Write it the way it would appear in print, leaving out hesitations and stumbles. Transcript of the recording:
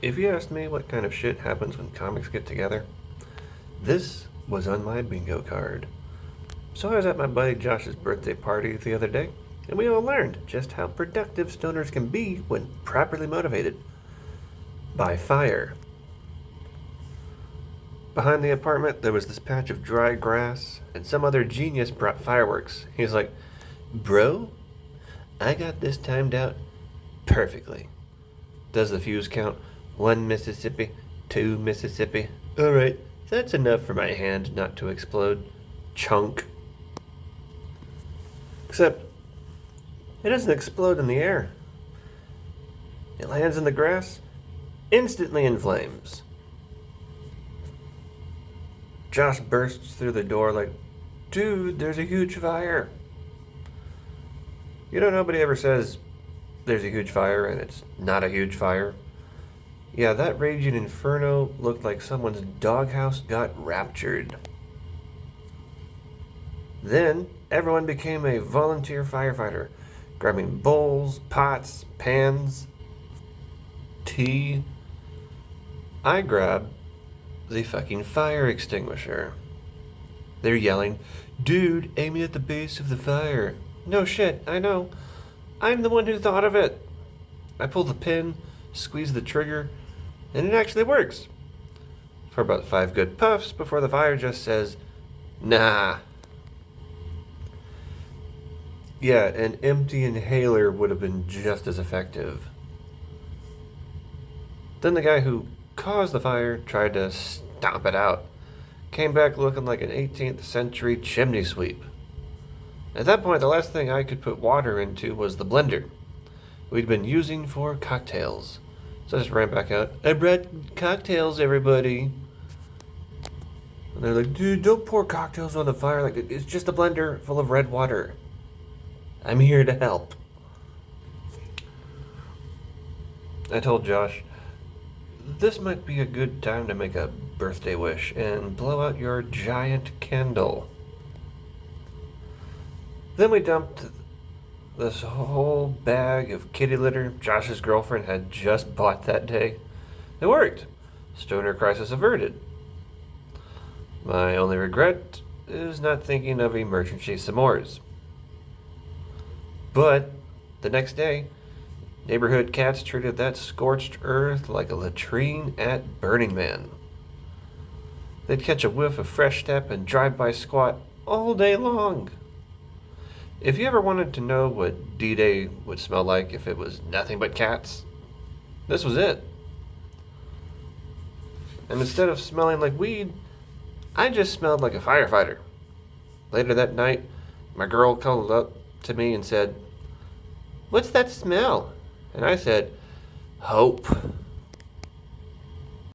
If you asked me what kind of shit happens when comics get together, this was on my bingo card. So I was at my buddy Josh's birthday party the other day, and we all learned just how productive stoners can be when properly motivated. By fire. Behind the apartment, there was this patch of dry grass, and some other genius brought fireworks. He's like, "Bro, I got this timed out perfectly. Does the fuse count? 1 Mississippi, 2 Mississippi. Alright, that's enough for my hand not to explode. Chunk." Except, it doesn't explode in the air. It lands in the grass, instantly in flames. Josh bursts through the door like, "Dude, there's a huge fire." You know, nobody ever says there's a huge fire and it's not a huge fire. Yeah, that raging inferno looked like someone's doghouse got raptured. Then, everyone became a volunteer firefighter, grabbing bowls, pots, pans, tea. I grabbed the fucking fire extinguisher. They're yelling, "Dude, aim it at the base of the fire." No shit, I know. I'm the one who thought of it. I pull the pin, squeeze the trigger, and it actually works. For about 5 good puffs before the fire just says, "Nah." Yeah, an empty inhaler would have been just as effective. Then the guy who caused the fire tried to stomp it out. Came back looking like an 18th century chimney sweep. At that point, the last thing I could put water into was the blender we'd been using for cocktails. So I just ran back out. "I brought cocktails, everybody." And they're like, "Dude, don't pour cocktails on the fire. Like, it's just a blender full of red water. I'm here to help." I told Josh, "This might be a good time to make a birthday wish and blow out your giant candle." Then we dumped this whole bag of kitty litter Josh's girlfriend had just bought that day. It worked. Stoner crisis averted. My only regret is not thinking of emergency s'mores. But the next day, neighborhood cats treated that scorched earth like a latrine at Burning Man. They'd catch a whiff of Fresh Step and drive-by squat all day long. If you ever wanted to know what D-Day would smell like if it was nothing but cats, this was it. And instead of smelling like weed, I just smelled like a firefighter. Later that night, my girl called up to me and said, "What's that smell?" And I said, "Hope."